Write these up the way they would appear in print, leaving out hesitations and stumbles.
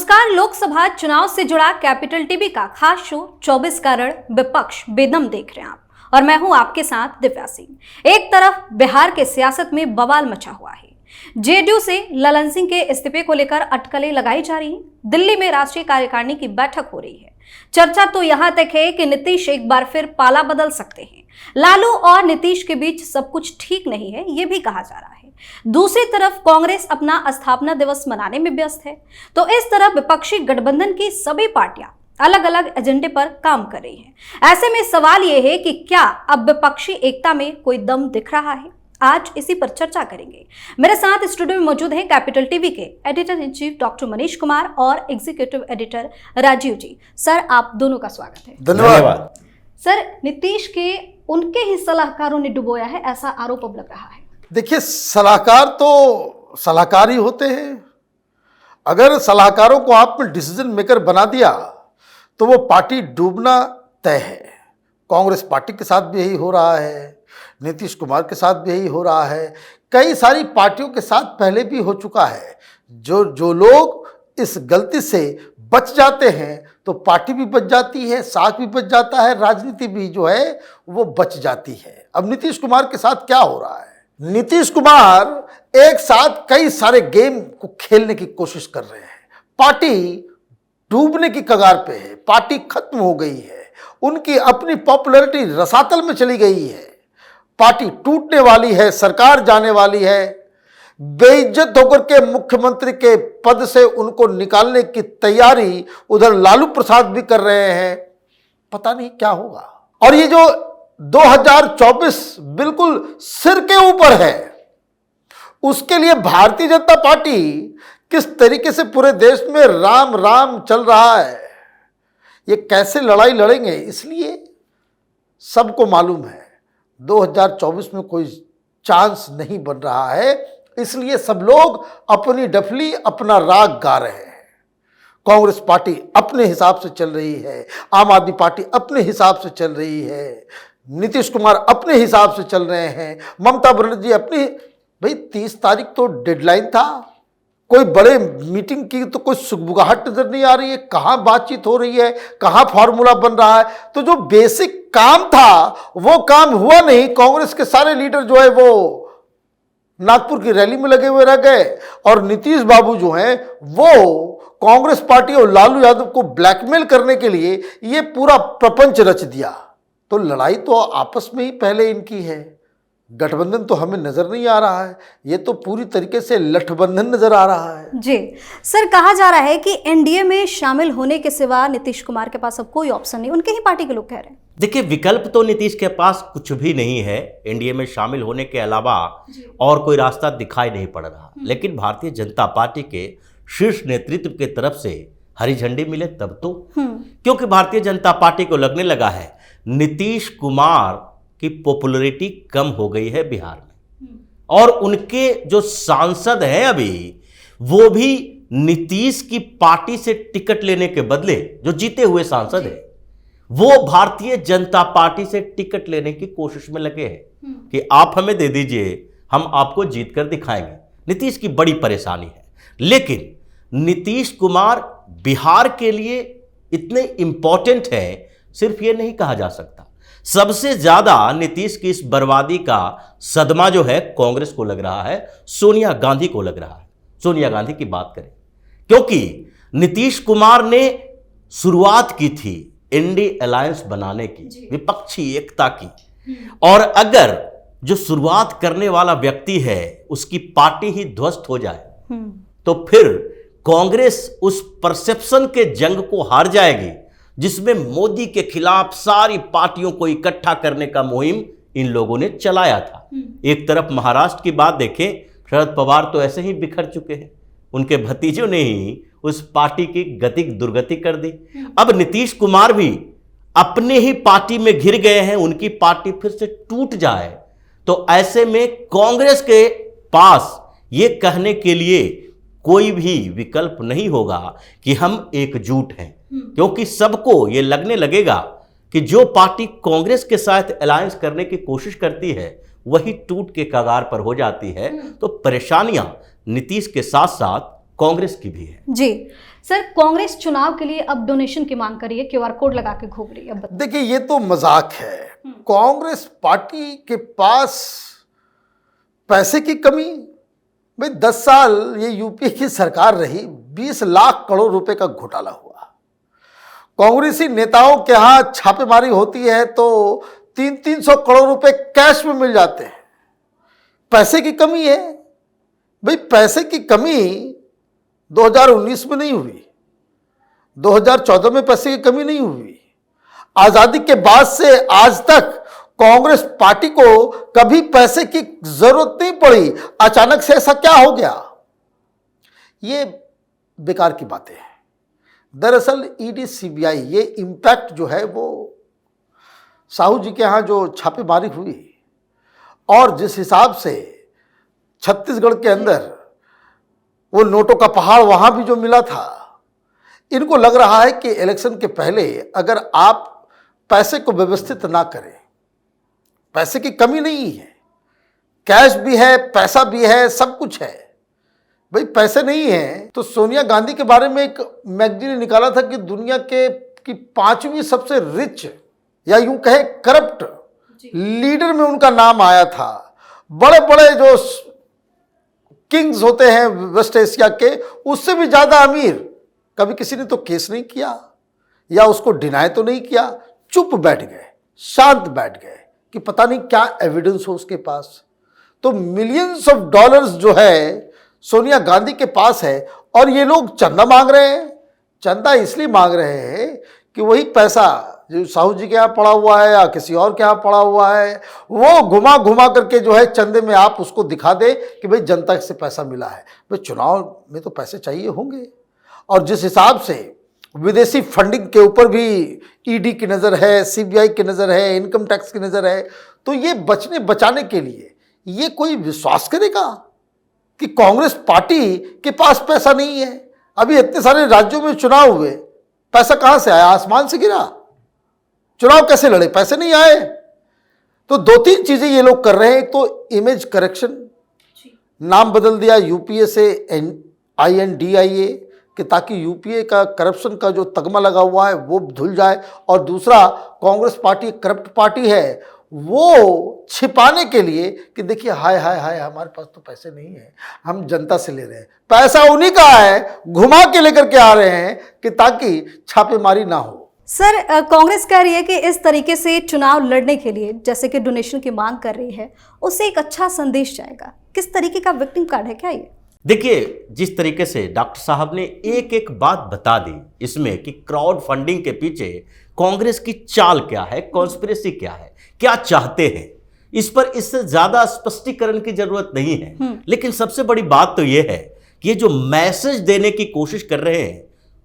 नमस्कार। लोकसभा चुनाव से जुड़ा कैपिटल टीवी का खास शो 24 कारण विपक्ष बेदम देख रहे हैं आप, और मैं हूं आपके साथ दिव्या सिंह। एक तरफ बिहार के सियासत में बवाल मचा हुआ है। जेडीयू से ललन सिंह के इस्तीफे को लेकर अटकलें लगाई जा रही हैं। दिल्ली में राष्ट्रीय कार्यकारिणी की बैठक हो रही है। चर्चा तो यहां तक है कि नीतीश एक बार फिर पाला बदल सकते हैं। लालू और नीतीश के बीच सब कुछ ठीक नहीं है, यह भी कहा जा रहा है। दूसरी तरफ कांग्रेस अपना स्थापना दिवस मनाने में व्यस्त है, तो इस तरफ विपक्षी गठबंधन की सभी पार्टियां अलग अलग एजेंडे पर काम कर रही हैं। ऐसे में सवाल यह है कि क्या अब विपक्षी एकता में कोई दम दिख रहा है? आज इसी पर चर्चा करेंगे। मेरे साथ स्टूडियो में मौजूद हैं कैपिटल टीवी के editor in chief doctor Manish Kumar और एग्जीक्यूटिव एडिटर राजीव जी। सर, आप दोनों का स्वागत है। धन्यवाद। सर, नीतीश के उनके ही सलाहकारों ने डुबोया है, ऐसा आरोप अब लग रहा है। देखिए, सलाहकार तो सलाहकार ही होते हैं। अगर सलाहकारों को आपने डिसीजन मेकर बना दिया तो वो पार्टी डूबना तय है। कांग्रेस पार्टी के साथ भी यही हो रहा है, नीतीश कुमार के साथ भी यही हो रहा है, कई सारी पार्टियों के साथ पहले भी हो चुका है। जो लोग इस गलती से बच जाते हैं तो पार्टी भी बच जाती है, साख भी बच जाता है, राजनीति भी जो है वो बच जाती है। अब नीतीश कुमार के साथ क्या हो रहा है? नीतीश कुमार एक साथ कई सारे गेम को खेलने की कोशिश कर रहे हैं। पार्टी डूबने की कगार पे है, पार्टी खत्म हो गई है, उनकी अपनी पॉपुलैरिटी रसातल में चली गई है, पार्टी टूटने वाली है, सरकार जाने वाली है। बेइज्जत होकर के मुख्यमंत्री के पद से उनको निकालने की तैयारी उधर लालू प्रसाद भी कर रहे हैं। पता नहीं क्या होगा। और ये जो 2024 बिल्कुल सिर के ऊपर है, उसके लिए भारतीय जनता पार्टी किस तरीके से पूरे देश में राम राम चल रहा है, ये कैसे लड़ाई लड़ेंगे, इसलिए सबको मालूम है 2024 में कोई चांस नहीं बन रहा है। इसलिए सब लोग अपनी डफली, अपना राग गा रहे हैं। कांग्रेस पार्टी अपने हिसाब से चल रही है, आम आदमी पार्टी अपने हिसाब से चल रही है, नीतीश कुमार अपने हिसाब से चल रहे हैं, ममता बनर्जी अपनी। भाई 30 तारीख तो डेडलाइन था, कोई बड़े मीटिंग की तो कोई सुगबुगाहट नजर नहीं आ रही है। कहाँ बातचीत हो रही है, कहाँ फॉर्मूला बन रहा है? तो जो बेसिक काम था वो काम हुआ नहीं। कांग्रेस के सारे लीडर जो है वो नागपुर की रैली में लगे हुए रह गए, और नीतीश बाबू जो हैं वो कांग्रेस पार्टी और लालू यादव को ब्लैकमेल करने के लिए ये पूरा प्रपंच रच दिया। तो लड़ाई तो आपस में ही पहले इनकी है, गठबंधन तो हमें नजर नहीं आ रहा है, ये तो पूरी तरीके से लठबंधन नजर आ रहा है। जी सर, कहा जा रहा है कि एनडीए में शामिल होने के सिवा नीतीश कुमार के पास अब कोई ऑप्शन नहीं, उनके ही पार्टी के लोग कह रहे हैं। देखिए, विकल्प तो नीतीश के पास कुछ भी नहीं है। एनडीए में शामिल होने के अलावा और कोई रास्ता दिखाई नहीं पड़ रहा। लेकिन भारतीय जनता पार्टी के शीर्ष नेतृत्व के तरफ से हरी झंडी मिले तब तो, क्योंकि भारतीय जनता पार्टी को लगने लगा है नीतीश कुमार की पॉपुलैरिटी कम हो गई है बिहार में, और उनके जो सांसद हैं अभी वो भी नीतीश की पार्टी से टिकट लेने के बदले, जो जीते हुए सांसद हैं वो भारतीय जनता पार्टी से टिकट लेने की कोशिश में लगे हैं कि आप हमें दे दीजिए, हम आपको जीत कर दिखाएंगे। नीतीश की बड़ी परेशानी है। लेकिन नीतीश कुमार बिहार के लिए इतने इंपॉर्टेंट हैं, सिर्फ ये नहीं कहा जा सकता। सबसे ज्यादा नीतीश की इस बर्बादी का सदमा जो है कांग्रेस को लग रहा है, सोनिया गांधी को लग रहा है। सोनिया गांधी की बात करें, क्योंकि नीतीश कुमार ने शुरुआत की थी इंडी अलायंस बनाने की, विपक्षी एकता की, और अगर जो शुरुआत करने वाला व्यक्ति है उसकी पार्टी ही ध्वस्त हो जाए तो फिर कांग्रेस उस परसेप्शन के जंग को हार जाएगी जिसमें मोदी के खिलाफ सारी पार्टियों को इकट्ठा करने का मुहिम इन लोगों ने चलाया था। एक तरफ महाराष्ट्र की बात देखें, शरद पवार तो ऐसे ही बिखर चुके हैं, उनके भतीजों ने ही उस पार्टी की गति दुर्गति कर दी। अब नीतीश कुमार भी अपने ही पार्टी में घिर गए हैं, उनकी पार्टी फिर से टूट जाए तो ऐसे में कांग्रेस के पास ये कहने के लिए कोई भी विकल्प नहीं होगा कि हम एकजुट हैं, क्योंकि सबको ये लगने लगेगा कि जो पार्टी कांग्रेस के साथ अलायंस करने की कोशिश करती है वही टूट के कगार पर हो जाती है। तो परेशानियां नीतीश के साथ साथ कांग्रेस की भी है। जी सर, कांग्रेस चुनाव के लिए अब डोनेशन की मांग करी है, क्यूआर कोड लगा के घूम रही है। अब बताइए। देखिए, ये तो मजाक है। कांग्रेस पार्टी के पास पैसे की कमी? भाई 10 साल ये यूपीए की सरकार रही, 20 लाख करोड़ रुपए का घोटाला हुआ। कांग्रेसी नेताओं के यहाँ छापेमारी होती है तो 300 करोड़ रुपए कैश में मिल जाते हैं। पैसे की कमी है? भाई पैसे की कमी 2019 में नहीं हुई, 2014 में पैसे की कमी नहीं हुई। आजादी के बाद से आज तक कांग्रेस पार्टी को कभी पैसे की जरूरत नहीं पड़ी। अचानक से ऐसा क्या हो गया? ये बेकार की बातें हैं। दरअसल ईडी सीबीआई ये इम्पैक्ट जो है वो साहू जी के यहाँ जो छापेमारी हुई और जिस हिसाब से छत्तीसगढ़ के अंदर वो नोटों का पहाड़ वहां भी जो मिला था, इनको लग रहा है कि इलेक्शन के पहले अगर आप पैसे को व्यवस्थित ना करें, पैसे की कमी नहीं है, कैश भी है, पैसा भी है, सब कुछ है। भाई पैसे नहीं है तो सोनिया गांधी के बारे में एक मैगजीन ने निकाला था कि दुनिया के की 5वीं सबसे रिच या यूं कहे करप्ट लीडर में उनका नाम आया था। बड़े बड़े जो किंग्स होते हैं वेस्ट एशिया के, उससे भी ज्यादा अमीर। कभी किसी ने तो केस नहीं किया या उसको डिनाई तो नहीं किया, चुप बैठ गए, शांत बैठ गए कि पता नहीं क्या एविडेंस हो उसके पास। तो मिलियंस ऑफ डॉलर्स जो है सोनिया गांधी के पास है और ये लोग चंदा मांग रहे हैं। चंदा इसलिए मांग रहे हैं कि वही पैसा जो साहू जी के यहाँ पड़ा हुआ है या किसी और के यहाँ पड़ा हुआ है, वो घुमा घुमा करके जो है चंदे में आप उसको दिखा दे कि भाई जनता से पैसा मिला है। भाई चुनाव में तो पैसे चाहिए होंगे। और जिस हिसाब से विदेशी फंडिंग के ऊपर भी ईडी की नज़र है, सीबीआई की नज़र है, इनकम टैक्स की नज़र है, तो ये बचाने के लिए ये कोई विश्वास करेगा कि कांग्रेस पार्टी के पास पैसा नहीं है? अभी इतने सारे राज्यों में चुनाव हुए, पैसा कहां से आया? आसमान से गिरा? चुनाव कैसे लड़े? पैसे नहीं आए। तो 2-3 चीजें ये लोग कर रहे हैं। तो इमेज करेक्शन, नाम बदल दिया यूपीए से INDIA कि ताकि यूपीए का करप्शन का जो तगमा लगा हुआ है वो धुल जाए। और दूसरा, कांग्रेस पार्टी करप्ट पार्टी है, वो छिपाने के लिए कि देखिए हाय हाय हाय हमारे पास तो पैसे नहीं है, हम जनता से ले रहे हैं। पैसा उन्हीं का है, घुमा के लेकर के आ रहे हैं कि ताकि छापेमारी ना हो। सर, कांग्रेस कह रही है कि इस तरीके से चुनाव लड़ने के लिए जैसे कि डोनेशन की मांग कर रही है, उससे एक अच्छा संदेश जाएगा। किस तरीके का विक्टिम कार्ड है क्या ये? देखिए, जिस तरीके से डॉक्टर साहब ने एक एक बात बता दी इसमें कि क्राउड फंडिंग के पीछे कांग्रेस की चाल क्या है, कॉन्स्पिरेसी क्या है, क्या चाहते हैं, इस पर इससे ज्यादा स्पष्टीकरण की जरूरत नहीं है। लेकिन सबसे बड़ी बात तो यह है कि ये जो मैसेज देने की कोशिश कर रहे हैं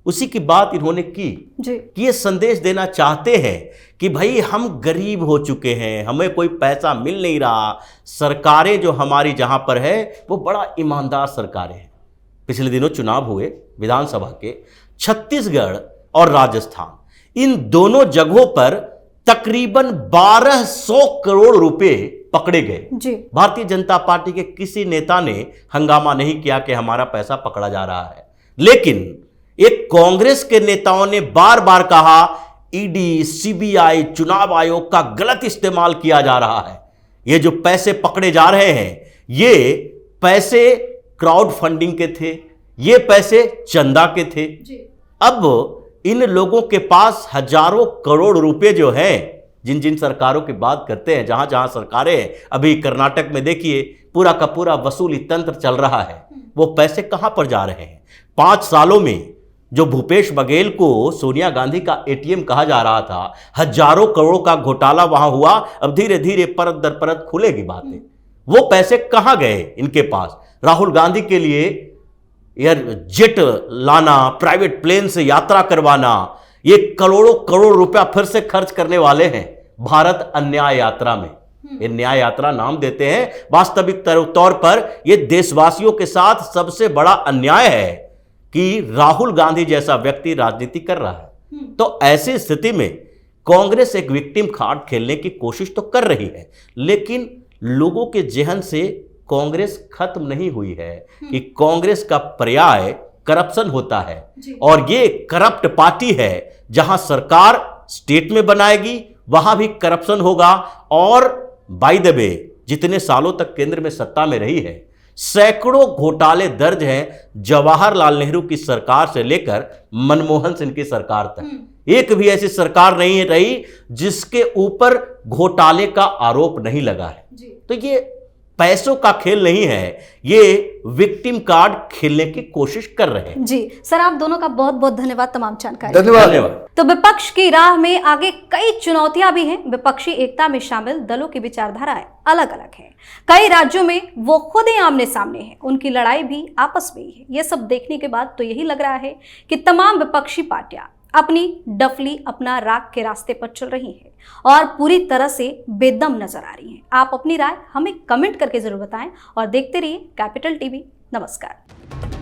उसी की बात इन्होंने की कि ये संदेश देना चाहते हैं कि भाई हम गरीब हो चुके हैं, हमें कोई पैसा मिल नहीं रहा, सरकारें जो हमारी जहां पर है वो बड़ा ईमानदार सरकारें हैं। पिछले दिनों चुनाव हुए विधानसभा के, छत्तीसगढ़ और राजस्थान, इन दोनों जगहों पर तकरीबन 1200 करोड़ रुपए पकड़े गए। भारतीय जनता पार्टी के किसी नेता ने हंगामा नहीं किया कि हमारा पैसा पकड़ा जा रहा है, लेकिन एक कांग्रेस के नेताओं ने बार बार कहा ईडी, सीबीआई, चुनाव आयोग का गलत इस्तेमाल किया जा रहा है। ये जो पैसे पकड़े जा रहे हैं ये पैसे क्राउड फंडिंग के थे, ये पैसे चंदा के थे। अब इन लोगों के पास हजारों करोड़ रुपए जो हैं, जिन जिन सरकारों की बात करते हैं, जहां जहां सरकारें, अभी कर्नाटक में देखिए पूरा का पूरा वसूली तंत्र चल रहा है, वो पैसे कहां पर जा रहे हैं? 5 सालों में जो भूपेश बघेल को सोनिया गांधी का ATM कहा जा रहा था, हजारों करोड़ का घोटाला वहां हुआ। अब धीरे धीरे परत दर परत खुलेगी बातें। वो पैसे कहां गए इनके पास? राहुल गांधी के लिए एयर जेट लाना, प्राइवेट प्लेन से यात्रा करवाना, ये करोड़ों करोड़ रुपया फिर से खर्च करने वाले हैं भारत अन्याय यात्रा में। ये न्याय यात्रा नाम देते हैं, वास्तविक तौर पर ये देशवासियों के साथ सबसे बड़ा अन्याय है कि राहुल गांधी जैसा व्यक्ति राजनीति कर रहा है। तो ऐसी स्थिति में कांग्रेस एक विक्टिम कार्ड खेलने की कोशिश तो कर रही है, लेकिन लोगों के जहन से कांग्रेस खत्म नहीं हुई है, कि कांग्रेस का पर्याय करप्शन होता है और ये करप्ट पार्टी है। जहां सरकार स्टेट में बनाएगी वहां भी करप्शन होगा। और बाय द वे, जितने सालों तक केंद्र में सत्ता में रही है, सैकड़ों घोटाले दर्ज हैं, जवाहरलाल नेहरू की सरकार से लेकर मनमोहन सिंह की सरकार तक। एक भी ऐसी सरकार नहीं रही जिसके ऊपर घोटाले का आरोप नहीं लगा है। तो ये पैसों का खेल नहीं है, ये विक्टिम कार्ड खेलने की कोशिश कर रहे हैं। जी सर, आप दोनों का बहुत बहुत धन्यवाद तमाम जानकारी। धन्यवाद। तो विपक्ष की राह में आगे कई चुनौतियां भी हैं। विपक्षी एकता में शामिल दलों की विचारधाराएं अलग अलग है। कई राज्यों में वो खुद ही आमने सामने हैं, उनकी लड़ाई भी आपस में ही है। ये सब देखने के बाद तो यही लग रहा है कि तमाम विपक्षी पार्टियां अपनी डफली अपना राग के रास्ते पर चल रही है और पूरी तरह से बेदम नजर आ रही हैं। आप अपनी राय हमें कमेंट करके जरूर बताएं और देखते रहिए कैपिटल टीवी। नमस्कार।